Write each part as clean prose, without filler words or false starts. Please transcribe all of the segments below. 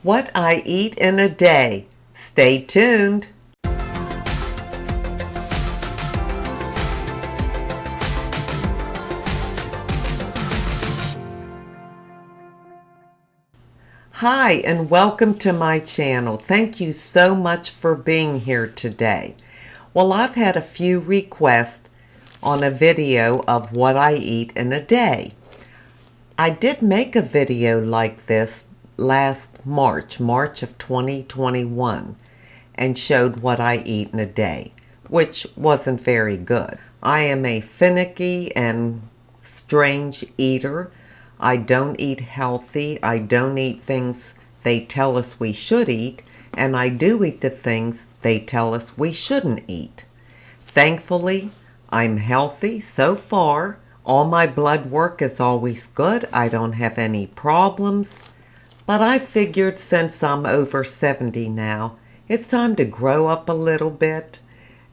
What I eat in a day. Stay tuned. Hi, and welcome to my channel. Thank you so much for being here today. Well, I've had a few requests on a video of what I eat in a day. I did make a video like this last March of 2021, and showed what I eat in a day, which wasn't very good. I am a finicky and strange eater. I don't eat healthy. I don't eat things they tell us we should eat, and I do eat the things they tell us we shouldn't eat. Thankfully, I'm healthy so far. All my blood work is always good. I don't have any problems. But I figured since I'm over 70 now, it's time to grow up a little bit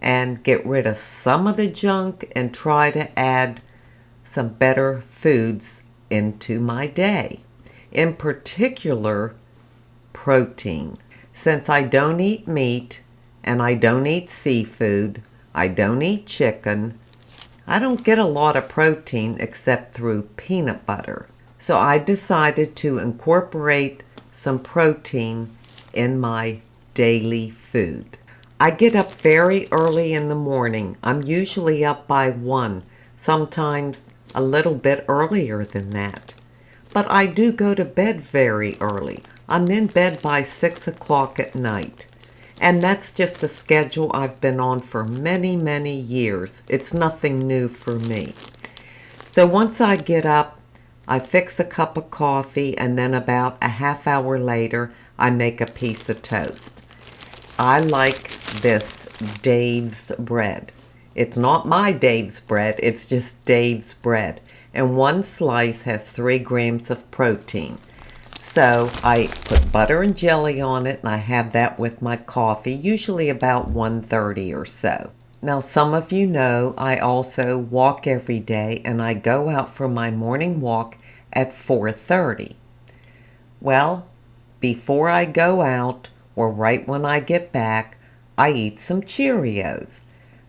and get rid of some of the junk and try to add some better foods into my day. In particular, protein. Since I don't eat meat and I don't eat seafood, I don't eat chicken, I don't get a lot of protein except through peanut butter. So I decided to incorporate some protein in my daily food. I get up very early in the morning. I'm usually up by 1, sometimes a little bit earlier than that. But I do go to bed very early. I'm in bed by 6 o'clock at night. And that's just a schedule I've been on for many, many years. It's nothing new for me. So once I get up, I fix a cup of coffee, and then about a half hour later, I make a piece of toast. I like this Dave's bread. It's not my Dave's bread, it's just Dave's bread. And one slice has 3 grams of protein. So I put butter and jelly on it, and I have that with my coffee, usually about 1:30 or so. Now, some of you know I also walk every day, and I go out for my morning walk at 4:30. Well, before I go out, or right when I get back, I eat some Cheerios.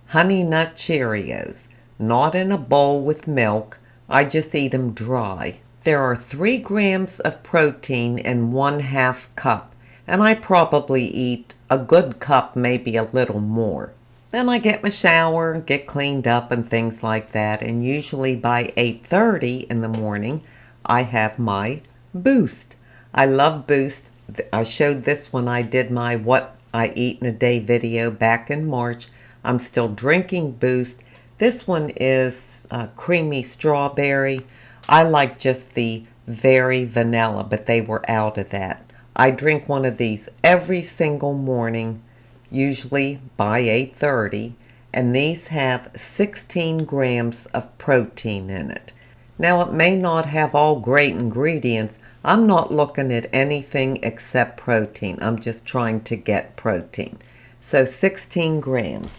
Honey Nut Cheerios. Not in a bowl with milk. I just eat them dry. There are 3 grams of protein in 1/2 cup, and I probably eat a good cup, maybe a little more. Then I get my shower, get cleaned up and things like that, and usually by 8:30 in the morning, I have my Boost. I love Boost. I showed this when I did my What I Eat in a Day video back in March. I'm still drinking Boost. This one is creamy strawberry. I like just the very vanilla, but they were out of that. I drink one of these every single morning, usually by 8:30, and these have 16 grams of protein in it. Now, it may not have all great ingredients. I'm not looking at anything except protein. I'm just trying to get protein. So 16 grams.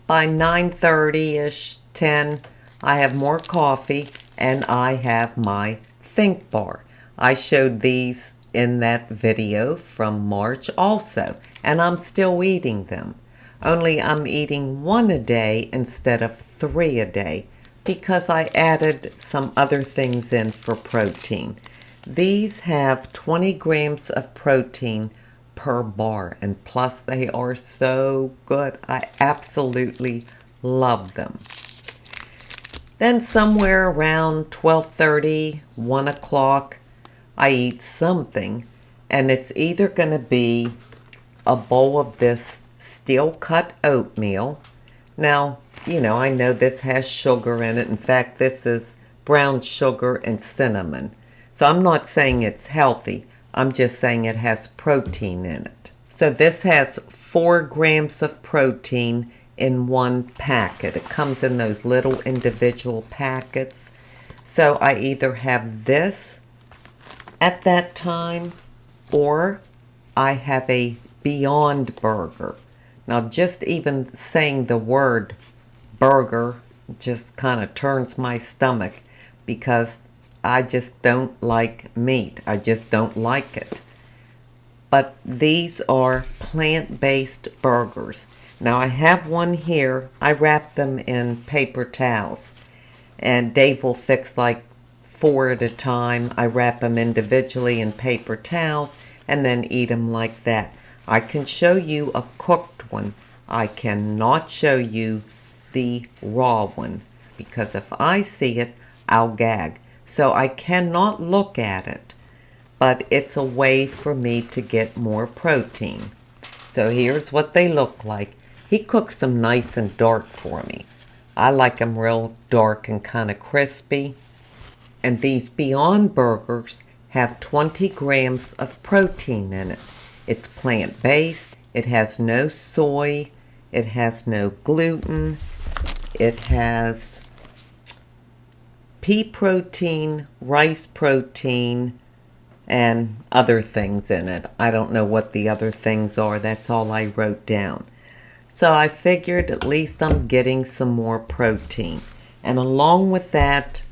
By 9:30-ish, 10, I have more coffee, and I have my Think Bar. I showed these in that video from March also, and I'm still eating them. Only I'm eating 1 a day instead of 3 a day because I added some other things in for protein. These have 20 grams of protein per bar, and plus they are so good. I absolutely love them. Then somewhere around 12:30, 1 o'clock, I eat something, and it's either going to be a bowl of this steel-cut oatmeal. Now, you know, I know this has sugar in it. In fact, this is brown sugar and cinnamon. So I'm not saying it's healthy. I'm just saying it has protein in it. So this has 4 grams of protein in 1 packet. It comes in those little individual packets. So I either have this at that time, or I have a Beyond Burger. Now, just even saying the word burger just kind of turns my stomach because I just don't like meat. I just don't like it. but these are plant-based burgers. Now I have one here. I wrap them in paper towels, and Dave will fix like 4 at a time. I wrap them individually in paper towels and then eat them like that. I can show you a cooked one. I cannot show you the raw one, because if I see it, I'll gag. So I cannot look at it, but it's a way for me to get more protein. So here's what they look like. He cooks them nice and dark for me. I like them real dark and kind of crispy. And these Beyond Burgers have 20 grams of protein in it. It's plant-based. It has no soy. It has no gluten. It has pea protein, rice protein, and other things in it. I don't know what the other things are. That's all I wrote down. So I figured at least I'm getting some more protein. And along with that,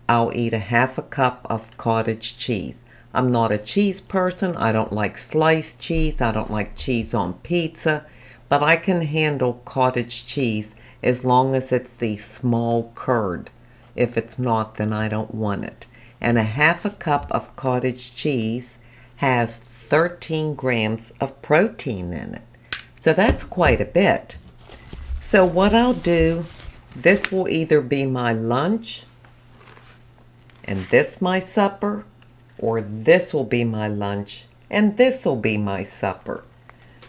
I'll eat a half a cup of cottage cheese. I'm not a cheese person. I don't like sliced cheese. I don't like cheese on pizza. But I can handle cottage cheese as long as it's the small curd. If it's not, then I don't want it. And a half a cup of cottage cheese has 13 grams of protein in it. So that's quite a bit. So what I'll do, this will either be my lunch, and this my supper, or this will be my lunch, and this will be my supper.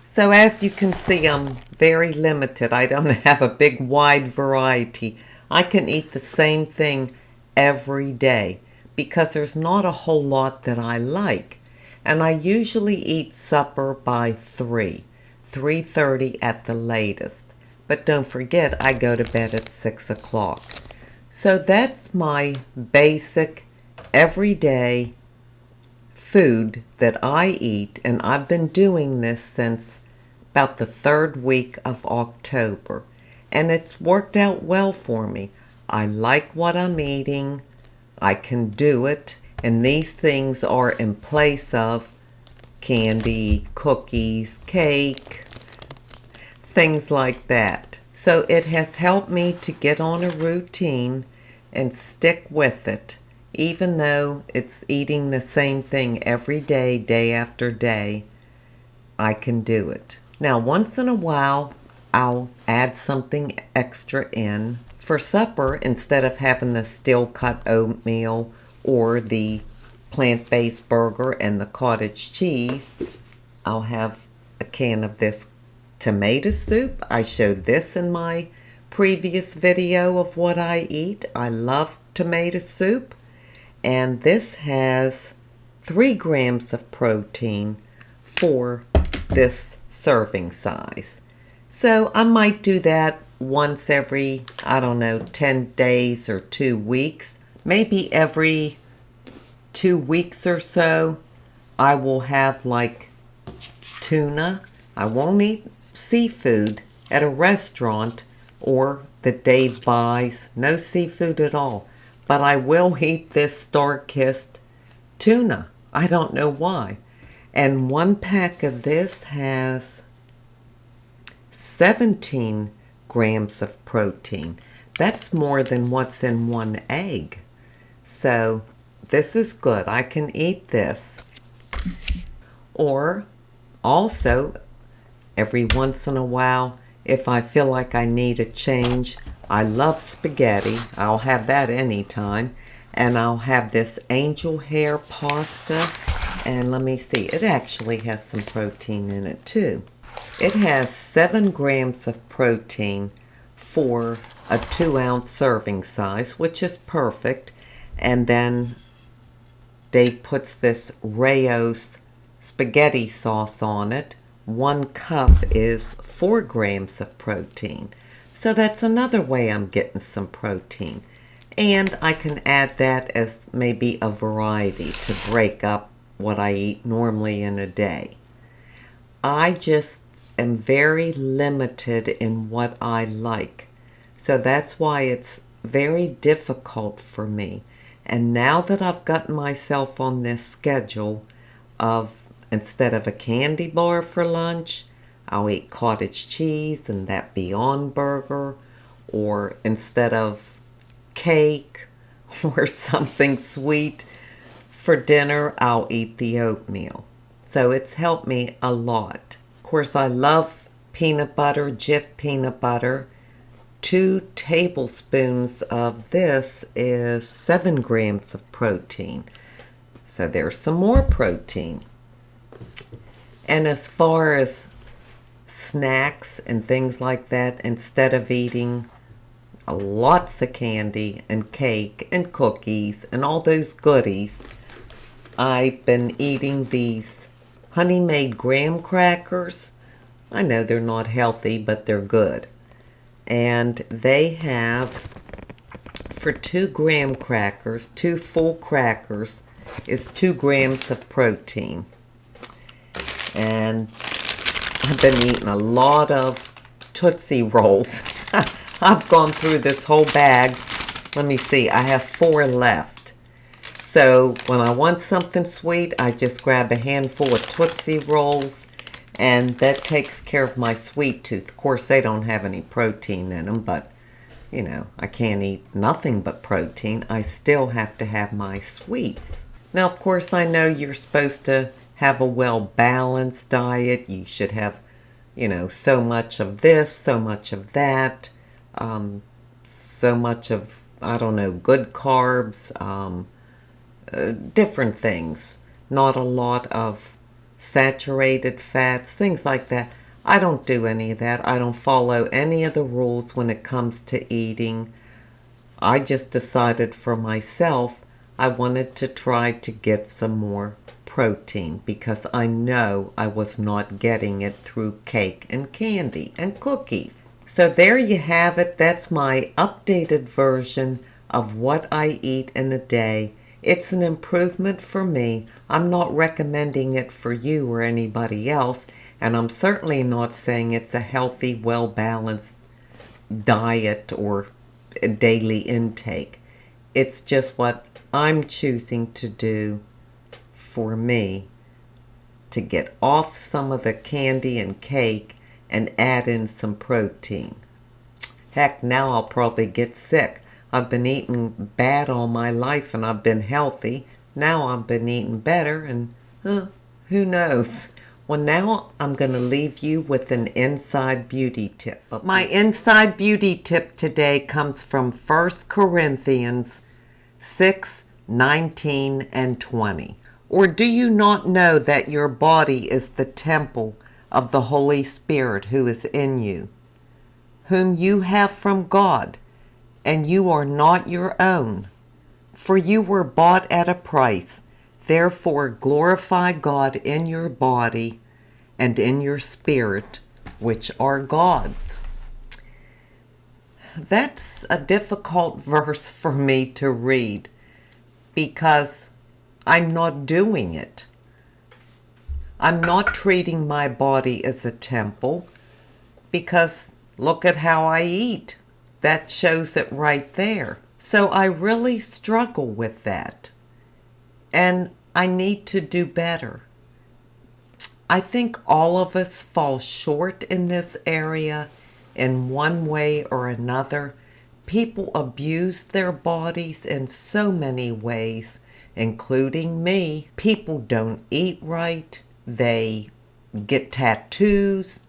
So as you can see, I'm very limited. I don't have a big wide variety. I can eat the same thing every day because there's not a whole lot that I like. And I usually eat supper by 3:30 at the latest. But don't forget, I go to bed at 6 o'clock. So that's my basic, everyday food that I eat, and I've been doing this since about the 3rd week of October, and it's worked out well for me. I like what I'm eating. I can do it, and these things are in place of candy, cookies, cake, things like that. So it has helped me to get on a routine and stick with it, even though it's eating the same thing every day, day after day. I can do it. Now, once in a while, I'll add something extra in. For supper, instead of having the steel-cut oatmeal or the plant-based burger and the cottage cheese, I'll have a can of this tomato soup. I showed this in my previous video of what I eat. I love tomato soup. And this has 3 grams of protein for this serving size. So I might do that once every, 10 days or 2 weeks. Maybe every 2 weeks or so, I will have like tuna. I won't eat seafood at a restaurant or that Dave buys. No seafood at all. But I will eat this Star-Kissed tuna. I don't know why. And 1 pack of this has 17 grams of protein. That's more than what's in 1 egg. So this is good. I can eat this. Or also, every once in a while, if I feel like I need a change, I love spaghetti. I'll have that anytime. And I'll have this angel hair pasta. And let me see, it actually has some protein in it too. It has 7 grams of protein for a 2-ounce serving size, which is perfect. And then Dave puts this Rao's spaghetti sauce on it. 1 cup is 4 grams of protein. So that's another way I'm getting some protein. And I can add that as maybe a variety to break up what I eat normally in a day. I just am very limited in what I like. So that's why it's very difficult for me. And now that I've gotten myself on this schedule of instead of a candy bar for lunch, I'll eat cottage cheese and that Beyond Burger, or instead of cake or something sweet for dinner, I'll eat the oatmeal. So it's helped me a lot. Of course, I love peanut butter, Jif peanut butter. 2 tablespoons of this is 7 grams of protein. So there's some more protein. And as far as snacks and things like that, instead of eating lots of candy and cake and cookies and all those goodies, I've been eating these honey-made graham crackers. I know they're not healthy, but they're good. And they have, for 2 graham crackers, 2 full crackers, is 2 grams of protein. And I've been eating a lot of Tootsie Rolls. I've gone through this whole bag. Let me see, I have 4 left. So when I want something sweet, I just grab a handful of Tootsie Rolls, and that takes care of my sweet tooth. Of course, they don't have any protein in them, but, you know, I can't eat nothing but protein. I still have to have my sweets. Now, of course, I know you're supposed to have a well-balanced diet. You should have, you know, so much of this, so much of that, so much of, I don't know, good carbs, different things. Not a lot of saturated fats, things like that. I don't do any of that. I don't follow any of the rules when it comes to eating. I just decided for myself I wanted to try to get some more protein because I know I was not getting it through cake and candy and cookies. So there you have it. That's my updated version of what I eat in a day. It's an improvement for me. I'm not recommending it for you or anybody else, and I'm certainly not saying it's a healthy, well-balanced diet or a daily intake. It's just what I'm choosing to do for me to get off some of the candy and cake and add in some protein. Heck, now I'll probably get sick. I've been eating bad all my life and I've been healthy. Now I've been eating better and who knows? Well, now I'm going to leave you with an inside beauty tip. But my inside beauty tip today comes from 1 Corinthians 6:19 and 20. Or do you not know that your body is the temple of the Holy Spirit who is in you, whom you have from God, and you are not your own? For you were bought at a price. Therefore glorify God in your body and in your spirit, which are God's. That's a difficult verse for me to read because I'm not doing it. I'm not treating my body as a temple because look at how I eat. That shows it right there. So I really struggle with that. And I need to do better. I think all of us fall short in this area in one way or another. People abuse their bodies in so many ways, including me. People don't eat right. They get tattoos.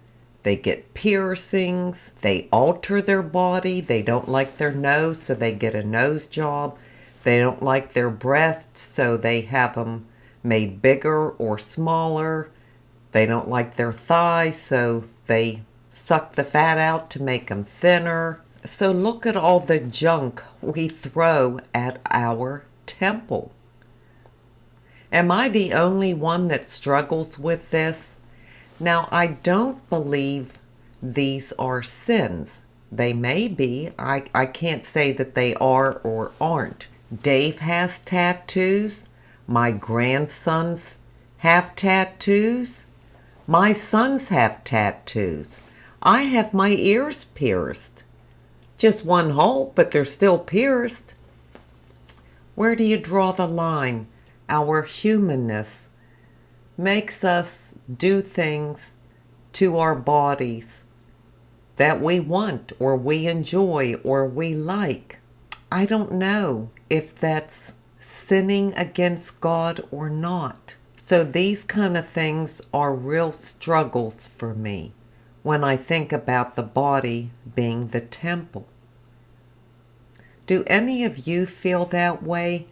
They get piercings. They alter their body. They don't like their nose, so they get a nose job. They don't like their breasts, so they have them made bigger or smaller. They don't like their thighs, so they suck the fat out to make them thinner. So look at all the junk we throw at our temple. Am I the only one that struggles with this? Now, I don't believe these are sins. They may be. I can't say that they are or aren't. Dave has tattoos. My grandsons have tattoos. My sons have tattoos. I have my ears pierced. Just one hole, but they're still pierced. Where do you draw the line? Our humanness makes us do things to our bodies that we want or we enjoy or we like. I don't know if that's sinning against God or not. So these kind of things are real struggles for me when I think about the body being the temple. Do any of you feel that way?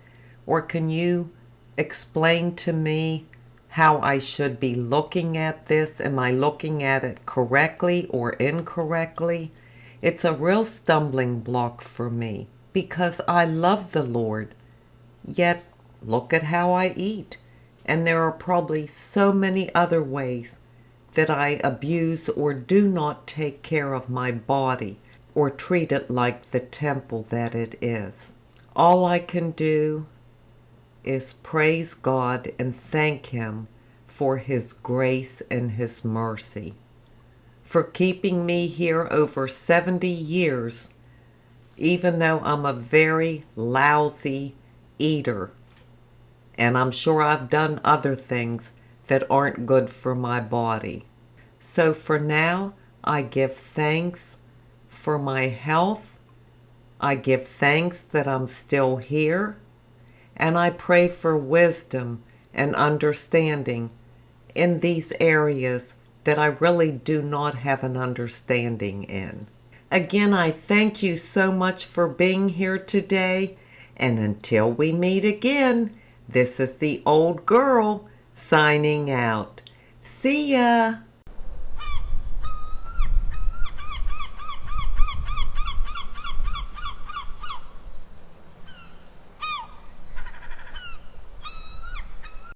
Or can you explain to me how I should be looking at this? Am I looking at it correctly or incorrectly? It's a real stumbling block for me because I love the Lord, yet look at how I eat. And there are probably so many other ways that I abuse or do not take care of my body or treat it like the temple that it is. All I can do is praise God and thank Him for His grace and His mercy, for keeping me here over 70 years, even though I'm a very lousy eater. And I'm sure I've done other things that aren't good for my body. So for now, I give thanks for my health. I give thanks that I'm still here. And I pray for wisdom and understanding in these areas that I really do not have an understanding in. Again, I thank you so much for being here today. And until we meet again, this is the old girl signing out. See ya!